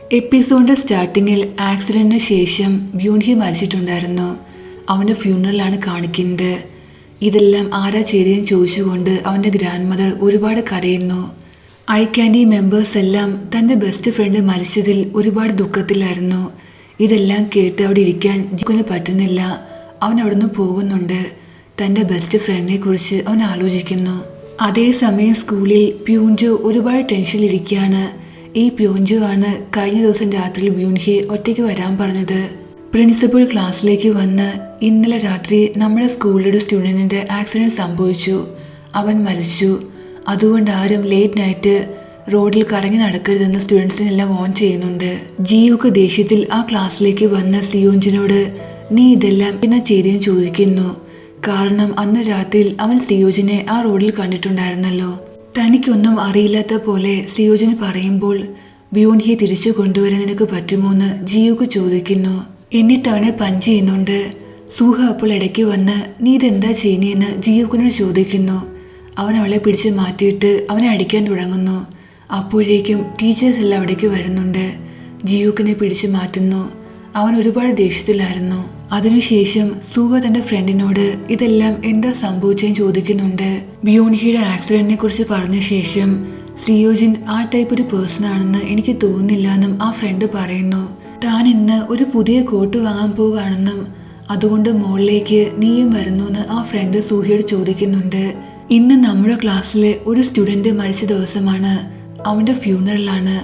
എപ്പിസോഡിന്റെ സ്റ്റാർട്ടിങ്ങിൽ ആക്സിഡന്റിന് ശേഷം ബ്യൂൺഹി മരിച്ചിട്ടുണ്ടായിരുന്നു. അവന്റെ ഫ്യൂണറലാണ് കാണിക്കുന്നത്. ഇതെല്ലാം ആരാ ചെയ്തതെന്ന് ചോദിച്ചുകൊണ്ട് അവന്റെ ഗ്രാൻഡ് മദർ ഒരുപാട് കരയുന്നു. ഐ ക്യാൻഡി മെമ്പേഴ്സ് എല്ലാം തന്റെ ബെസ്റ്റ് ഫ്രണ്ട് മരിച്ചതിൽ ഒരുപാട് ദുഃഖത്തിലായിരുന്നു. ഇതെല്ലാം കേട്ട് അവിടെ ഇരിക്കാൻ ജിക്കുന് പറ്റുന്നില്ല. അവൻ അവിടുന്ന് പോകുന്നുണ്ട്. തന്റെ ബെസ്റ്റ് ഫ്രണ്ടിനെ കുറിച്ച് അവൻ ആലോചിക്കുന്നു. അതേസമയം സ്കൂളിൽ പ്യൂഞ്ചു ഒരുപാട് ടെൻഷനിലിരിക്കുകയാണ്. ഈ പ്യൂഞ്ചു ആണ് കഴിഞ്ഞ ദിവസം രാത്രി ബ്യൂൺഹിയെ ഒറ്റയ്ക്ക് വരാൻ പറഞ്ഞത്. പ്രിൻസിപ്പൽ ക്ലാസ്സിലേക്ക് വന്ന് ഇന്നലെ രാത്രി നമ്മുടെ സ്കൂളിലൊരു സ്റ്റുഡൻറ്റിൻ്റെ ആക്സിഡൻറ്റ് സംഭവിച്ചു, അവൻ മരിച്ചു, അതുകൊണ്ട് ആരും ലേറ്റ് നൈറ്റ് റോഡിൽ കറങ്ങി നടക്കരുതെന്ന് സ്റ്റുഡൻസിനെല്ലാം ഓൺ ചെയ്യുന്നുണ്ട്. ജിയൊക്കെ ദേഷ്യത്തിൽ ആ ക്ലാസ്സിലേക്ക് വന്ന സിയോഞ്ചിനോട് നീ ഇതെല്ലാം എന്നാ ചെയ്തതെന്ന് ചോദിക്കുന്നു. കാരണം അന്ന് രാത്രിയിൽ അവൻ സിയോജിനെ ആ റോഡിൽ കണ്ടിട്ടുണ്ടായിരുന്നല്ലോ. തനിക്കൊന്നും അറിയില്ലാത്ത പോലെ സിയോജിന് പറയുമ്പോൾ ബ്യൂൺഹിയെ തിരിച്ചു കൊണ്ടുവരാൻ നിനക്ക് പറ്റുമോന്ന് ജിയോക്ക് ചോദിക്കുന്നു. എന്നിട്ട് അവനെ പഞ്ച് ചെയ്യുന്നുണ്ട്. സൂഹ അപ്പോൾ ഇടയ്ക്ക് വന്ന് നീ ഇതെന്താ ചെയ്യുന്നതെന്ന് ജിയോക്കിനോട് ചോദിക്കുന്നു. അവൻ അവളെ പിടിച്ച് മാറ്റിയിട്ട് അവനെ അടിക്കാൻ തുടങ്ങുന്നു. അപ്പോഴേക്കും ടീച്ചേഴ്സ് എല്ലാം അവിടേക്ക് വരുന്നുണ്ട്. ജിയോക്കിനെ പിടിച്ച് മാറ്റുന്നു. അവൻ ഒരുപാട് ദേഷ്യത്തിലായിരുന്നു. അതിനുശേഷം സൂഹ തന്റെ ഫ്രണ്ടിനോട് ഇതെല്ലാം എന്താ സംഭവിച്ചെന്ന് ചോദിക്കുന്നുണ്ട്. ബ്യൂൺഹിയുടെ ആക്സിഡന്റിനെ കുറിച്ച് പറഞ്ഞ ശേഷം സിയോജിൻ ആ ടൈപ്പ് ഒരു പേഴ്സൺ ആണെന്ന് എനിക്ക് തോന്നുന്നില്ല എന്നും ആ ഫ്രണ്ട് പറയുന്നു. താൻ ഇന്ന് ഒരു പുതിയ കോട്ട് വാങ്ങാൻ പോവുകയാണെന്നും അതുകൊണ്ട് മോളിലേക്ക് നീയും വരുന്നു എന്ന് ആ ഫ്രണ്ട് സൂഹയോട് ചോദിക്കുന്നുണ്ട്. ഇന്ന് നമ്മുടെ ക്ലാസ്സിലെ ഒരു സ്റ്റുഡന്റ് മരിച്ച ദിവസമാണ്, അവന്റെ ഫ്യൂണറലാണ്.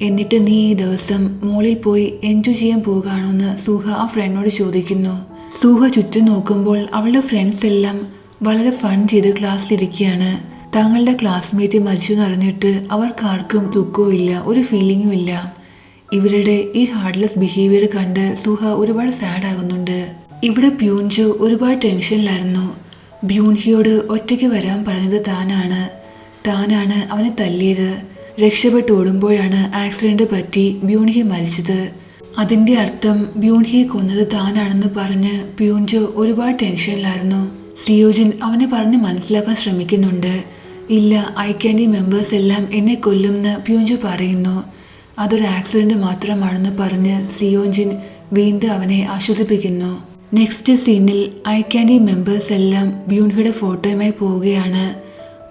എന്നിട്ട് നീ ഈ ദിവസം മോളിൽ പോയി എൻജോയ് ചെയ്യാൻ പോവുകയാണോന്ന് സൂഹ ആ ഫ്രണ്ടിനോട് ചോദിക്കുന്നു. സൂഹ ചുറ്റും നോക്കുമ്പോൾ അവളുടെ ഫ്രണ്ട്സ് എല്ലാം വളരെ ഫൺ ചെയ്ത് ക്ലാസ്സിലിരിക്കുകയാണ്. തങ്ങളുടെ ക്ലാസ്മേറ്റ് മരിച്ചു എന്ന് അറിഞ്ഞിട്ട് അവർക്കാർക്കും ദുഃഖവും ഇല്ല, ഒരു ഫീലിങ്ങും ഇല്ല. ഇവരുടെ ഈ ഹാർഡ്ലെസ് ബിഹേവിയർ കണ്ട് സൂഹ ഒരുപാട് സാഡ് ആകുന്നുണ്ട്. ഇവിടെ പ്യൂഞ്ചു ഒരുപാട് ടെൻഷനിലായിരുന്നു. ബ്യൂൺഹിയോട് ഒറ്റയ്ക്ക് വരാൻ പറഞ്ഞത് താനാണ് അവനെ തല്ലിയത്. രക്ഷപ്പെട്ട് ഓടുമ്പോഴാണ് ആക്സിഡന്റ് പറ്റി ബ്യൂൺഹി മരിച്ചത്. അതിന്റെ അർത്ഥം ബ്യൂൺഹിയെ കൊന്നത് താനാണെന്ന് പറഞ്ഞ് പ്യൂഞ്ചു ഒരുപാട് ടെൻഷനിലായിരുന്നു. സിയോജിൻ അവനെ പറഞ്ഞ് മനസ്സിലാക്കാൻ ശ്രമിക്കുന്നുണ്ട്. ഇല്ല, ഐ ക്യാൻഡി മെമ്പേഴ്സ് എല്ലാം എന്നെ കൊല്ലുമെന്ന് പ്യൂഞ്ചു പറയുന്നു. അതൊരു ആക്സിഡന്റ് മാത്രമാണെന്ന് പറഞ്ഞ് സിയോജിൻ വീണ്ടും അവനെ ആശ്വസിപ്പിക്കുന്നു. നെക്സ്റ്റ് സീനിൽ ഐ ക്യാൻഡി മെമ്പേഴ്സ് എല്ലാം ബ്യൂൺഹിയുടെ ഫോട്ടോയുമായി പോവുകയാണ്.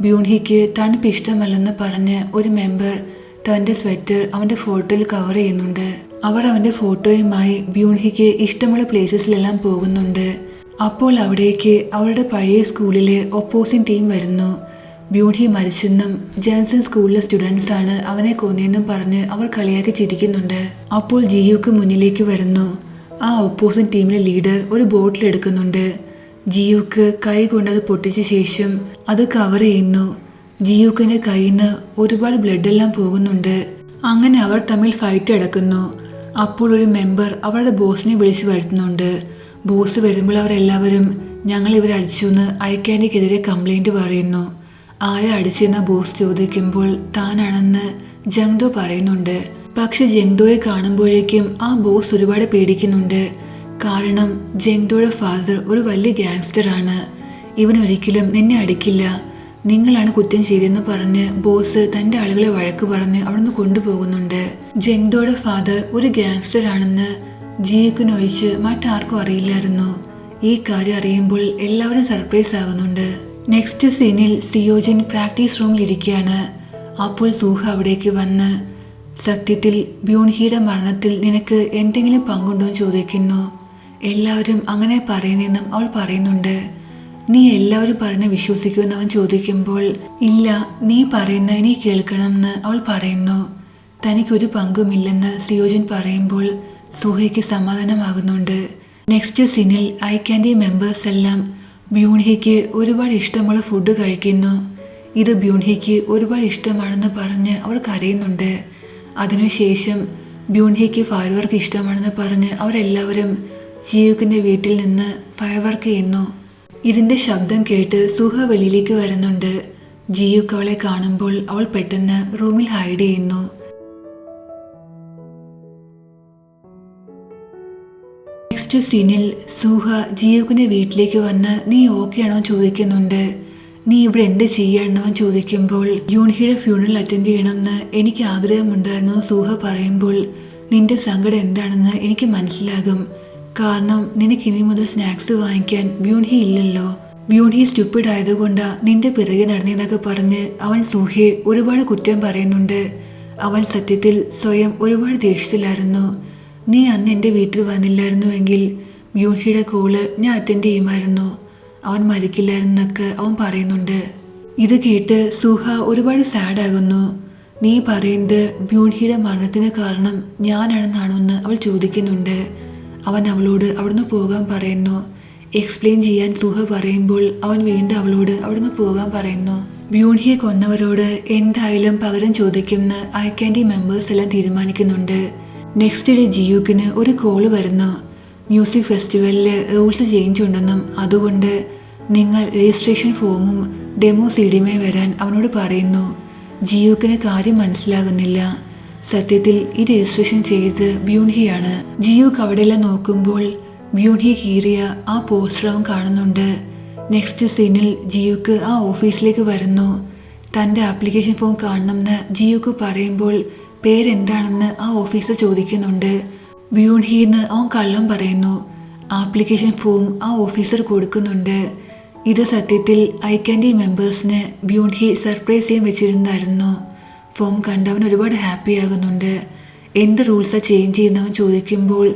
ബ്യൂൺഹിക്ക് തണുപ്പ് ഇഷ്ടമല്ലെന്ന് പറഞ്ഞ് ഒരു മെമ്പർ തൻ്റെ സ്വെറ്റർ അവൻ്റെ ഫോട്ടോയിൽ കവർ ചെയ്യുന്നുണ്ട്. അവർ അവൻ്റെ ഫോട്ടോയുമായി ബ്യൂൺഹിക്ക് ഇഷ്ടമുള്ള പ്ലേസസിലെല്ലാം പോകുന്നുണ്ട്. അപ്പോൾ അവിടേക്ക് അവരുടെ പഴയ സ്കൂളിലെ ഒപ്പോസിറ്റ് ടീം വരുന്നു. ബ്യൂൺഹി മരിച്ചെന്നും ജാൻസൺ സ്കൂളിലെ സ്റ്റുഡൻസ് ആണ് അവനെ കൊന്നെന്നും പറഞ്ഞ് അവർ കളിയാക്കി ചിരിക്കുന്നുണ്ട്. അപ്പോൾ ജിയുക്ക് മുന്നിലേക്ക് വരുന്നു. ആ ഒപ്പോസിറ്റ് ടീമിലെ ലീഡർ ഒരു ബോട്ടിൽ എടുക്കുന്നുണ്ട്. ജിയുക്ക് കൈ കൊണ്ടത് പൊട്ടിച്ച ശേഷം അത് കവർ ചെയ്യുന്നു. ജിയുക്കിന്റെ കയ്യിൽ നിന്ന് ഒരുപാട് ബ്ലഡ് എല്ലാം പോകുന്നുണ്ട്. അങ്ങനെ അവർ തമ്മിൽ ഫൈറ്റ് നടക്കുന്നു. അപ്പോൾ ഒരു മെമ്പർ അവരുടെ ബോസിനെ വിളിച്ചു വരുത്തുന്നുണ്ട്. ബോസ് വരുമ്പോൾ അവരെല്ലാവരും ഞങ്ങൾ ഇവരെ അടിച്ചു എന്ന് ഐ ക്യാൻഡിക്കെതിരെ കംപ്ലൈന്റ് പറയുന്നു. ആരെ അടിച്ചെന്ന ബോസ് ചോദിക്കുമ്പോൾ താനാണെന്ന് ജങ്ഡോ പറയുന്നുണ്ട്. പക്ഷെ ജങ്ഡോയെ കാണുമ്പോഴേക്കും ആ ബോസ് ഒരുപാട് പേടിക്കുന്നുണ്ട്. കാരണം ജങ്ഡോയുടെ ഫാദർ ഒരു വലിയ ഗാങ്സ്റ്റർ ആണ്. ഇവനൊരിക്കലും നിന്നെ അടിക്കില്ല, നിങ്ങളാണ് കുറ്റം ചെയ്തതെന്ന് പറഞ്ഞ് ബോസ് തൻ്റെ ആളുകളെ വഴക്ക് പറഞ്ഞ് അവിടുന്ന് കൊണ്ടുപോകുന്നുണ്ട്. ജങ്ഡോയുടെ ഫാദർ ഒരു ഗാങ്സ്റ്റർ ആണെന്ന് ജിയുക്കിനൊഴിച്ച് മറ്റാർക്കും അറിയില്ലായിരുന്നു. ഈ കാര്യം അറിയുമ്പോൾ എല്ലാവരും സർപ്രൈസ് ആകുന്നുണ്ട്. നെക്സ്റ്റ് സീനിൽ സിയോജിൻ പ്രാക്ടീസ് റൂമിൽ ഇരിക്കുകയാണ്. അപ്പോൾ സൂഹ അവിടേക്ക് വന്ന് സത്യത്തിൽ ബ്യൂൺഹിയുടെ മരണത്തിൽ നിനക്ക് എന്തെങ്കിലും പങ്കുണ്ടോ എന്ന് ചോദിക്കുന്നു. എല്ലാവരും അങ്ങനെ പറയുന്നെന്നും അവൾ പറയുന്നുണ്ട്. നീ എല്ലാവരും പറഞ്ഞ് വിശ്വസിക്കുമെന്ന് അവൻ ചോദിക്കുമ്പോൾ ഇല്ല, നീ പറയുന്ന നീ കേൾക്കണമെന്ന് അവൾ പറയുന്നു. തനിക്കൊരു പങ്കുമില്ലെന്ന് സിയോജിൻ പറയുമ്പോൾ സൂഹയ്ക്ക് സമാധാനമാകുന്നുണ്ട്. നെക്സ്റ്റ് സീനിൽ ഐ ക്യാൻഡി മെമ്പേഴ്സ് എല്ലാം ബ്യൂൺഹിക്ക് ഒരുപാട് ഇഷ്ടമുള്ള ഫുഡ് കഴിക്കുന്നു. ഇത് ബ്യൂൺഹിക്ക് ഒരുപാട് ഇഷ്ടമാണെന്ന് പറഞ്ഞ് അവർ കരയുന്നുണ്ട്. അതിനുശേഷം ബ്യൂൺഹിക്ക് ഫയർ വർക്ക് ഇഷ്ടമാണെന്ന് പറഞ്ഞ് അവരെല്ലാവരും ജിയുക്കിന്റെ വീട്ടിൽ നിന്ന് ഫയർ വർക്ക് ചെയ്യുന്നു. ഇതിന്റെ ശബ്ദം കേട്ട് സൂഹ വെളിയിലേക്ക് വരുന്നുണ്ട്. ജിയുക്ക് അവളെ കാണുമ്പോൾ അവൾ പെട്ടെന്ന് റൂമിൽ ഹൈഡ് ചെയ്യുന്നു. നെക്സ്റ്റ് സീനിൽ സൂഹ ജിയുക്കിന്റെ വീട്ടിലേക്ക് വന്ന് നീ ഓക്കെ ആണോ ചോദിക്കുന്നുണ്ട്. നീ ഇവിടെ എന്ത് ചെയ്യാണെന്നവൻ ചോദിക്കുമ്പോൾ ബ്യൂൺഹിയുടെ ഫ്യൂണറൽ അറ്റൻഡ് ചെയ്യണമെന്ന് എനിക്ക് ആഗ്രഹമുണ്ടായിരുന്നു സൂഹ പറയുമ്പോൾ നിന്റെ സങ്കടം എന്താണെന്ന് എനിക്ക് മനസ്സിലാകും. കാരണം നിനക്ക് ഇനി മുതൽ സ്നാക്സ് വാങ്ങിക്കാൻ ബ്യൂൺഹി ഇല്ലല്ലോ. ബ്യൂൺഹി സ്റ്റുപ്പിഡ് ആയതുകൊണ്ടാ നിന്റെ പിറകെ നടന്നതെന്നൊക്കെ പറഞ്ഞ് അവൻ സൂഹയെ ഒരുപാട് കുറ്റം പറയുന്നുണ്ട്. അവൻ സത്യത്തിൽ സ്വയം ഒരുപാട് ദേഷ്യത്തിലായിരുന്നു. നീ അന്ന് എൻ്റെ വീട്ടിൽ വന്നില്ലായിരുന്നുവെങ്കിൽ ബ്യൂൺഹിയുടെ കോള് ഞാൻ അറ്റൻഡ് ചെയ്യുമായിരുന്നു. അവൻ മരിക്കില്ലായിരുന്നൊക്കെ അവൻ പറയുന്നുണ്ട്. ഇത് കേട്ട് സൂഹ ഒരുപാട് സാഡാകുന്നു. നീ പറയുന്നത് ബ്യൂൺഹിയുടെ മരണത്തിന് കാരണം ഞാനാണെന്നാണോ എന്ന് അവൾ ചോദിക്കുന്നുണ്ട്. അവൻ അവളോട് അവിടുന്ന് പോകാൻ പറയുന്നു. എക്സ്പ്ലെയിൻ ചെയ്യാൻ സൂഹ പറയുമ്പോൾ അവൻ വീണ്ടും അവളോട് അവിടുന്ന് പോകാൻ പറയുന്നു. ബ്യൂൺഹിയെ കൊന്നവരോട് എന്തായാലും പകരം ചോദിക്കുമെന്ന് ഐക്യാൻഡി മെമ്പേഴ്സ് എല്ലാം തീരുമാനിക്കുന്നുണ്ട്. നെക്സ്റ്റ് ഡേ ജിയൂക്കിന് ഒരു കോള് വരുന്നു. മ്യൂസിക് ഫെസ്റ്റിവലില് റൂൾസ് ചേഞ്ച് ഉണ്ടെന്നും അതുകൊണ്ട് നിങ്ങൾ രജിസ്ട്രേഷൻ ഫോമും ഡെമോ സീഡിയുമായി വരാൻ അവനോട് പറയുന്നു. ജിയൂക്കിന് കാര്യം മനസ്സിലാകുന്നില്ല. സത്യത്തിൽ ഈ രജിസ്ട്രേഷൻ ചെയ്ത് ബ്യൂൺഹിയാണ്. ജിയൂക്ക് അവിടെയെല്ലാം നോക്കുമ്പോൾ ബ്യൂൺഹി കീറിയ ആ പോസ്റ്റർ അവൻ കാണുന്നുണ്ട്. നെക്സ്റ്റ് സീനിൽ ജിയൂക്ക് ആ ഓഫീസിലേക്ക് വരുന്നു. തൻ്റെ ആപ്ലിക്കേഷൻ ഫോം കാണണമെന്ന് ജിയൂക്ക് പറയുമ്പോൾ പേരെന്താണെന്ന് ആ ഓഫീസർ ചോദിക്കുന്നുണ്ട്. ബ്യൂൺഹിന്ന് അവൻ കള്ളം പറയുന്നു. ആപ്ലിക്കേഷൻ ഫോം ആ ഓഫീസർ കൊടുക്കുന്നുണ്ട്. ഇത് സത്യത്തിൽ ഐക്യാൻഡി മെമ്പേഴ്സിന് ബ്യൂൺഹി സർപ്രൈസ് ചെയ്യാൻ വെച്ചിരുന്നായിരുന്നു. ഫോം കണ്ടവൻ ഒരുപാട് ഹാപ്പി ആകുന്നുണ്ട്. എന്ത് റൂൾസാണ് ചേഞ്ച് ചെയ്യുന്നവൻ ചോദിക്കുമ്പോൾ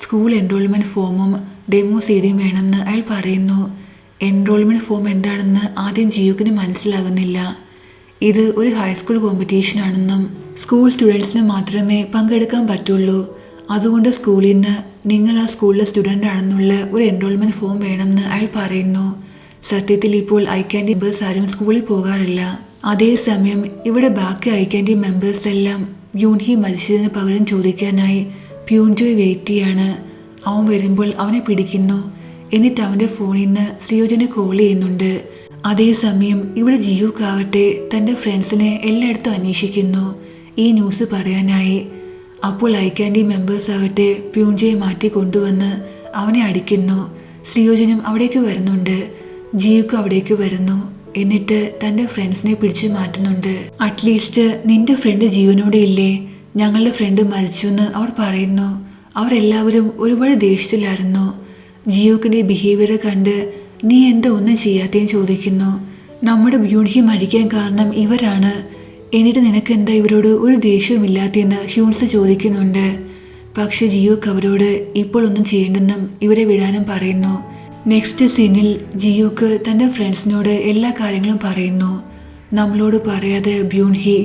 സ്കൂൾ എൻറോൾമെൻറ്റ് ഫോമും ഡെമോ സീഡിയും വേണമെന്ന് അയാൾ പറയുന്നു. എൻറോൾമെൻറ്റ് ഫോം എന്താണെന്ന് ആദ്യം ജിയൂക്കിന് മനസ്സിലാകുന്നില്ല. ഇത് ഒരു ഹൈസ്കൂൾ കോമ്പറ്റീഷനാണെന്നും സ്കൂൾ സ്റ്റുഡൻസിന് മാത്രമേ പങ്കെടുക്കാൻ പറ്റുള്ളൂ. അതുകൊണ്ട് സ്കൂളിൽ നിന്ന് നിങ്ങൾ ആ സ്കൂളിലെ സ്റ്റുഡൻ്റ് ആണെന്നുള്ള ഒരു എൻറോൾമെൻറ്റ് ഫോം വേണമെന്ന് അയാൾ പറയുന്നു. സത്യത്തിൽ ഇപ്പോൾ ഐക്യാൻഡി മെമ്പേഴ്സ് ആരും സ്കൂളിൽ പോകാറില്ല. അതേസമയം ഇവിടെ ബാക്കി ഐക്യാൻഡി മെമ്പേഴ്സ് എല്ലാം ബ്യൂൺഹി മരിച്ചതിന് പകരം ചോദിക്കാനായി പ്യൂൺജോയ് വെയിറ്റ് ചെയ്യാണ്. അവൻ വരുമ്പോൾ അവനെ പിടിക്കുന്നു. എന്നിട്ട് അവൻ്റെ ഫോണിൽ നിന്ന് സിയോജനെ കോൾ ചെയ്യുന്നുണ്ട്. അതേസമയം ഇവിടെ ജിയൂക്കാകട്ടെ തൻ്റെ ഫ്രണ്ട്സിനെ എല്ലായിടത്തും അന്വേഷിക്കുന്നു ഈ ന്യൂസ് പറയാനായി. അപ്പോൾ ഐക്യാൻഡി മെമ്പേഴ്സ് ആകട്ടെ പ്യൂൺജയെ മാറ്റി കൊണ്ടുവന്ന് അവനെ അടിക്കുന്നു. സിയോജനും അവിടേക്ക് വരുന്നുണ്ട്. ജിയൂക്ക് അവിടേക്ക് വരുന്നു. എന്നിട്ട് തൻ്റെ ഫ്രണ്ട്സിനെ പിടിച്ചു മാറ്റുന്നുണ്ട്. അറ്റ്ലീസ്റ്റ് നിന്റെ ഫ്രണ്ട് ജീവനോടെ ഇല്ലേ? ഞങ്ങളുടെ ഫ്രണ്ട് മരിച്ചു എന്ന് അവർ പറയുന്നു. അവരെല്ലാവരും ഒരുപാട് ദേഷ്യത്തിലായിരുന്നു. ജിയൂക്കിൻ്റെ ബിഹേവിയർ കണ്ട് നീ എന്താ ഒന്നും ചെയ്യാത്തേന്ന് ചോദിക്കുന്നു. നമ്മുടെ ബ്യൂൺഹി മരിക്കാൻ കാരണം ഇവരാണ്. എന്നിട്ട് നിനക്ക് എന്താ ഇവരോട് ഒരു ദേഷ്യവുമില്ലാത്തതെന്ന് ഹ്യൂൺസ് ചോദിക്കുന്നുണ്ട്. പക്ഷെ ജിയൂക്ക് അവരോട് ഇപ്പോൾ ഒന്നും ചെയ്യേണ്ടെന്നും ഇവരെ വിടാനും പറയുന്നു. നെക്സ്റ്റ് സീനിൽ ജിയൂക്ക് തൻ്റെ ഫ്രണ്ട്സിനോട് എല്ലാ കാര്യങ്ങളും പറയുന്നു. നമ്മളോട് പറയാതെ ബ്യൂൺഹി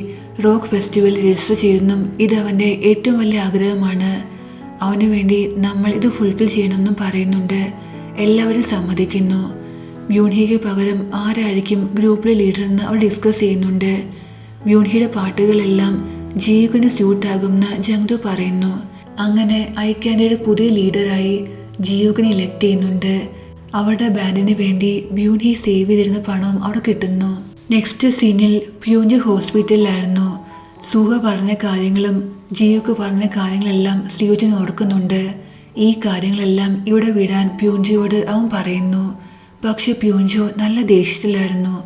റോക്ക് ഫെസ്റ്റിവൽ രജിസ്റ്റർ ചെയ്തെന്നും ഇത് അവൻ്റെ ഏറ്റവും വലിയ ആഗ്രഹമാണ്. അവന് വേണ്ടി നമ്മൾ ഇത് ഫുൾഫിൽ ചെയ്യണമെന്നും പറയുന്നുണ്ട്. എല്ലാവരും സമ്മതിക്കുന്നു. ബ്യൂൺഹിക്ക് പകരം ആരായിരിക്കും ഗ്രൂപ്പിലെ ലീഡറെന്ന് അവർ ഡിസ്കസ് ചെയ്യുന്നുണ്ട്. ബ്യൂൺഹിയുടെ പാട്ടുകളെല്ലാം ജിയൂക്കിന് സ്യൂട്ടാകുമെന്ന് ജങ്ഡു പറയുന്നു. അങ്ങനെ ഐക്യാൻഡിയുടെ പുതിയ ലീഡറായി ജിയൂക്കിനെ ഇലക്ട് ചെയ്യുന്നുണ്ട്. അവരുടെ ബാൻഡിന് വേണ്ടി ബ്യൂൺഹി സേവ് ചെയ്തിരുന്ന പണവും അവർ കിട്ടുന്നു. നെക്സ്റ്റ് സീനിൽ പ്യൂൺജ് ഹോസ്പിറ്റലിലായിരുന്നു. സൂഹ പറഞ്ഞ കാര്യങ്ങളും ജിയൂക്ക് പറഞ്ഞ കാര്യങ്ങളെല്ലാം സിയോജൻ ഓർക്കുന്നുണ്ട്. ഈ കാര്യങ്ങളെല്ലാം ഇവിടെ വിടാൻ പ്യൂൺജിയോട് അവൻ പറയുന്നു. പക്ഷെ പ്യൂൺജോ നല്ല ദേഷ്യത്തിലായിരുന്നു.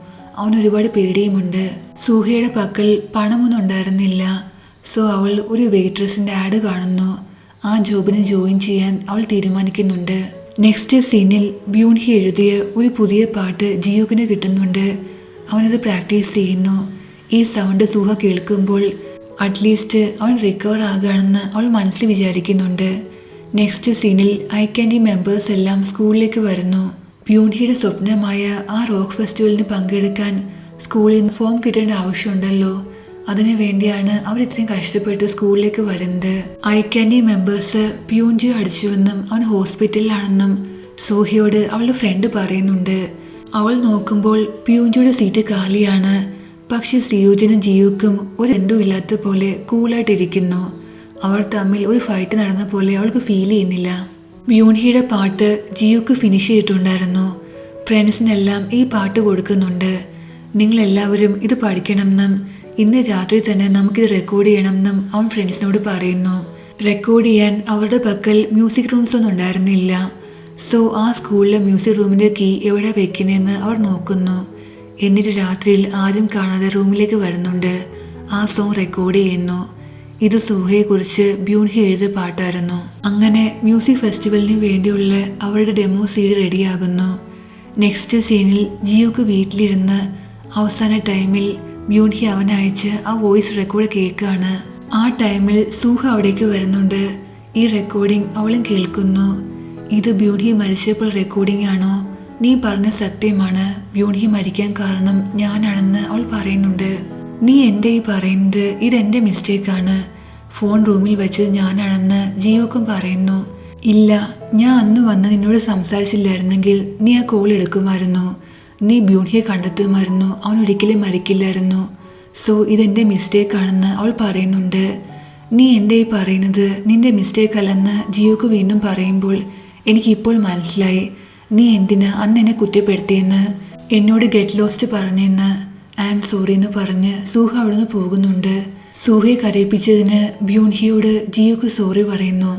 അവൻ ഒരുപാട് പേടിയുമുണ്ട്. സൂഹയുടെ പക്കൽ പണമൊന്നും ഉണ്ടായിരുന്നില്ല. സോ അവൾ ഒരു വെയിട്രസിൻ്റെ ആഡ് കാണുന്നു. ആ ജോബിന് ജോയിൻ ചെയ്യാൻ അവൾ തീരുമാനിക്കുന്നുണ്ട്. നെക്സ്റ്റ് സീനിൽ ബ്യൂൺഹി എഴുതിയ ഒരു പുതിയ പാട്ട് ജിയൂക്കിന് കിട്ടുന്നുണ്ട്. അവനത് പ്രാക്ടീസ് ചെയ്യുന്നു. ഈ സൗണ്ട് സൂഹ കേൾക്കുമ്പോൾ അറ്റ്ലീസ്റ്റ് അവൻ റിക്കവർ ആകുകയാണെന്ന് അവൾ മനസ്സിൽ വിചാരിക്കുന്നുണ്ട്. നെക്സ്റ്റ് സീനിൽ ഐക്യാൻഡി മെമ്പേഴ്സ് എല്ലാം സ്കൂളിലേക്ക് വരുന്നു. ബ്യൂൺഹിയുടെ സ്വപ്നമായ ആ റോക്ക് ഫെസ്റ്റിവലിന് പങ്കെടുക്കാൻ സ്കൂളിൽ നിന്ന് ഫോം കിട്ടേണ്ട ആവശ്യമുണ്ടല്ലോ. അതിനു വേണ്ടിയാണ് അവർ ഇത്രയും കഷ്ടപ്പെട്ട് സ്കൂളിലേക്ക് വരുന്നത്. ഐക്യാൻഡി മെമ്പേഴ്സ് പ്യൂൺജി അടിച്ചുവെന്നും അവൻ ഹോസ്പിറ്റലിലാണെന്നും സൂഹയോട് അവളുടെ ഫ്രണ്ട് പറയുന്നുണ്ട്. അവൾ നോക്കുമ്പോൾ പ്യൂൺജിയുടെ സീറ്റ് കാലിയാണ്. പക്ഷെ സിയോജനും ജിയൂക്കും ഒരു ബന്ധവും ഇല്ലാത്ത പോലെ കൂളായിട്ടിരിക്കുന്നു. അവർ തമ്മിൽ ഒരു ഫൈറ്റ് നടന്ന പോലെ അവൾക്ക് ഫീൽ ചെയ്യുന്നില്ല. ബ്യൂൺഹിയുടെ പാട്ട് ജിയൂക്ക് ഫിനിഷ് ചെയ്തിട്ടുണ്ടായിരുന്നു. ഫ്രണ്ട്സിനെല്ലാം ഈ പാട്ട് കൊടുക്കുന്നുണ്ട്. നിങ്ങളെല്ലാവരും ഇത് പഠിക്കണമെന്നും ഇന്ന് രാത്രി തന്നെ നമുക്കിത് റെക്കോർഡ് ചെയ്യണമെന്നും അവൻ ഫ്രണ്ട്സിനോട് പറയുന്നു. റെക്കോർഡ് ചെയ്യാൻ അവരുടെ പക്കൽ മ്യൂസിക് റൂംസ് ഒന്നും ഉണ്ടായിരുന്നില്ല. സോ ആ സ്കൂളിലെ മ്യൂസിക് റൂമിൻ്റെ കീ എവിടെ വെക്കുന്നതെന്ന് അവർ നോക്കുന്നു. എന്നിട്ട് രാത്രിയിൽ ആരും കാണാതെ റൂമിലേക്ക് വരുന്നുണ്ട്. ആ സോങ് റെക്കോർഡ് ചെയ്യുന്നു. ഇത് സൂഹയെക്കുറിച്ച് ബ്യൂൻഹി എഴുതിയ പാട്ടായിരുന്നു. അങ്ങനെ മ്യൂസിക് ഫെസ്റ്റിവലിന് വേണ്ടിയുള്ള അവരുടെ ഡെമോ CD റെഡിയാകുന്നു. നെക്സ്റ്റ് സീനിൽ ജിയോക്ക് വീട്ടിലിരുന്ന് അവസാന ടൈമിൽ ബ്യൂൻഹി അവനയച്ച് ആ വോയിസ് റെക്കോർഡ് കേൾക്കാണ്. ആ ടൈമിൽ സൂഹ അവിടേക്ക് വരുന്നുണ്ട്. ഈ റെക്കോർഡിംഗ് അവളും കേൾക്കുന്നു. ഇത് ബ്യൂൻഹി മരിച്ചപ്പോൾ റെക്കോർഡിംഗ് ആണോ? നീ പറഞ്ഞ സത്യമാണ്. ബ്യൂൻഹി മരിക്കാൻ കാരണം ഞാനാണെന്ന് അവൾ പറയുന്നുണ്ട്. നീ എൻ്റെ ഈ പറയുന്നത് ഇതെൻ്റെ മിസ്റ്റേക്കാണ്. ഫോൺ റൂമിൽ വെച്ചത് ഞാനാണെന്ന് ജിയോക്കും പറയുന്നു. ഇല്ല, ഞാൻ അന്ന് വന്ന് നിന്നോട് സംസാരിച്ചില്ലായിരുന്നെങ്കിൽ നീ ആ കോൾ എടുക്കുമായിരുന്നു. നീ ബ്യൂൻഹിയെ കണ്ടെത്തുമായിരുന്നു. അവൻ ഒരിക്കലും മരിക്കില്ലായിരുന്നു. സോ ഇതെൻ്റെ മിസ്റ്റേക്കാണെന്ന് അവൾ പറയുന്നുണ്ട്. നീ എൻ്റെ ഈ പറയുന്നത് നിന്റെ മിസ്റ്റേക്ക് അല്ലെന്ന് ജിയോക്ക് വീണ്ടും പറയുമ്പോൾ എനിക്കിപ്പോൾ മനസ്സിലായി നീ എന്തിനാ അന്ന് എന്നെ കുറ്റപ്പെടുത്തിയെന്ന്. എന്നോട് ഗെറ്റ് ലോസ്റ്റ് പറഞ്ഞെന്ന്. ഐ ആം സോറി എന്ന് പറഞ്ഞ് സൂഹ അവിടുന്ന് പോകുന്നുണ്ട്. സൂഹയെ കരയിപ്പിച്ചതിന് ബ്യൂൻഹിയോട് ജിയോക്ക് സോറി പറയുന്നു.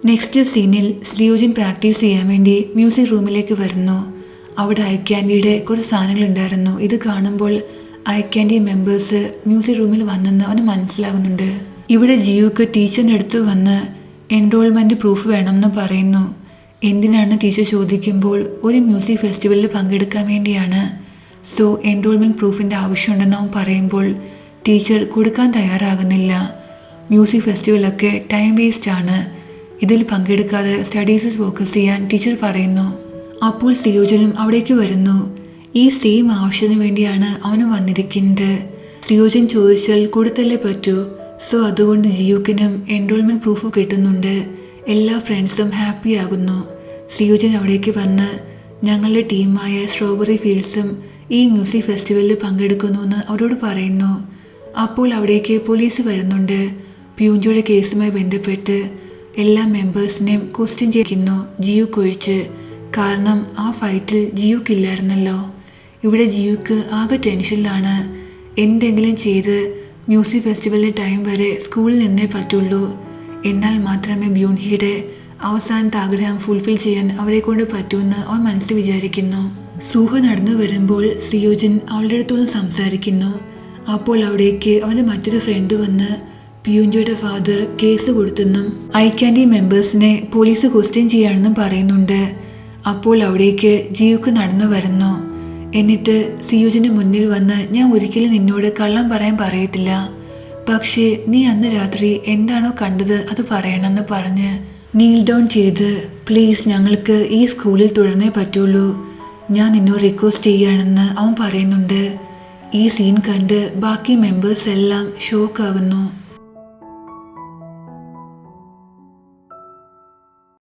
നെക്സ്റ്റ് സീനിൽ സിയോജിൻ പ്രാക്ടീസ് ചെയ്യാൻ വേണ്ടി മ്യൂസിക് റൂമിലേക്ക് വരുന്നു. അവിടെ ഐക്യാൻഡിയുടെ കുറച്ച് സാധനങ്ങൾ ഉണ്ടായിരുന്നു. ഇത് കാണുമ്പോൾ ഐക്യാൻഡി മെമ്പേഴ്സ് മ്യൂസിക് റൂമിൽ വന്നെന്ന് അവന് മനസ്സിലാകുന്നുണ്ട്. ഇവിടെ ജിയോക്ക് ടീച്ചറിൻ്റെ അടുത്ത് വന്ന് എൻറോൾമെൻറ്റ് പ്രൂഫ് വേണമെന്ന് പറയുന്നു. എന്തിനാണെന്ന് ടീച്ചർ ചോദിക്കുമ്പോൾ ഒരു മ്യൂസിക് ഫെസ്റ്റിവലിൽ പങ്കെടുക്കാൻ വേണ്ടിയാണ്. സോ എൻറോൾമെൻറ്റ് പ്രൂഫിൻ്റെ ആവശ്യമുണ്ടെന്ന് അവൻ പറയുമ്പോൾ ടീച്ചർ കൊടുക്കാൻ തയ്യാറാകുന്നില്ല. മ്യൂസിക് ഫെസ്റ്റിവലൊക്കെ ടൈം വേസ്റ്റ് ആണ്. ഇതിൽ പങ്കെടുക്കാതെ സ്റ്റഡീസിൽ ഫോക്കസ് ചെയ്യാൻ ടീച്ചർ പറയുന്നു. അപ്പോൾ സിയോജനും അവിടേക്ക് വരുന്നു. ഈ സെയിം ആവശ്യത്തിന് വേണ്ടിയാണ് അവനും വന്നിരിക്കുന്നത്. സിയോജൻ ചോദിച്ചാൽ കൊടുത്തല്ലേ പറ്റൂ. സോ അതുകൊണ്ട് ജിയോക്കിനും എൻറോൾമെൻറ്റ് പ്രൂഫ് കിട്ടുന്നുണ്ട്. എല്ലാ ഫ്രണ്ട്സും ഹാപ്പി ആകുന്നു. സിയോജൻ അവിടേക്ക് വന്ന് ഞങ്ങളുടെ ടീമായ സ്ട്രോബെറി ഫീൽഡ്സും ഈ മ്യൂസിക് ഫെസ്റ്റിവലിൽ പങ്കെടുക്കുന്നു എന്ന് അവരോട് പറയുന്നു. അപ്പോൾ അവിടേക്ക് പോലീസ് വരുന്നുണ്ട്. പ്യൂഞ്ചോയുടെ കേസുമായി ബന്ധപ്പെട്ട് എല്ലാ മെമ്പേഴ്സിനെയും ക്വസ്റ്റ്യൻ ചെയ്യുന്നു, ജിയോക്ക് ഒഴിച്ച്. കാരണം ആ ഫൈറ്റിൽ ജിയോക്ക് ഇല്ലായിരുന്നല്ലോ. ഇവിടെ ജിയോക്ക് ആകെ ടെൻഷനിലാണ്. എന്തെങ്കിലും ചെയ്ത് മ്യൂസിക് ഫെസ്റ്റിവലിൻ്റെ ടൈം വരെ സ്കൂളിൽ നിന്നേ പറ്റുള്ളൂ. എന്നാൽ മാത്രമേ ബ്യൂൻഹിയുടെ അവസാനത്തെ ആഗ്രഹം ഫുൾഫിൽ ചെയ്യാൻ അവരെ കൊണ്ട് പറ്റുമെന്ന് അവൻ മനസ്സിൽ വിചാരിക്കുന്നു. സൂഹ നടന്നു വരുമ്പോൾ സിയോജിൻ അവളുടെ അടുത്തൊന്ന് സംസാരിക്കുന്നു. അപ്പോൾ അവിടേക്ക് അവൻ്റെ മറ്റൊരു ഫ്രണ്ട് വന്ന് പ്യൂഞ്ചോയുടെ ഫാദർ കേസ് കൊടുത്തെന്നും ഐക്യാൻഡി മെമ്പേഴ്സിനെ പോലീസ് ക്വസ്റ്റ്യൻ ചെയ്യാണെന്നും പറയുന്നുണ്ട്. അപ്പോൾ അവിടേക്ക് ജിയോക്ക് നടന്നു വരുന്നു. എന്നിട്ട് സിയോജിൻ്റെ മുന്നിൽ വന്ന് ഞാൻ ഒരിക്കലും നിന്നോട് കള്ളം പറയാൻ പറയത്തില്ല. പക്ഷേ നീ അന്ന് രാത്രി എന്താണോ കണ്ടത് അത് പറയണമെന്ന് പറഞ്ഞ് നീൽ ഡൗൺ ചെയ്ത് പ്ലീസ് ഞങ്ങൾക്ക് ഈ സ്കൂളിൽ തുടർന്നേ പറ്റുള്ളൂ, ഞാൻ നിന്നോട് റിക്വസ്റ്റ് ചെയ്യുകയാണെന്ന് അവൻ പറയുന്നുണ്ട്. ഈ സീൻ കണ്ട് ബാക്കി മെമ്പേഴ്സ് എല്ലാം ഷോക്കാകുന്നു.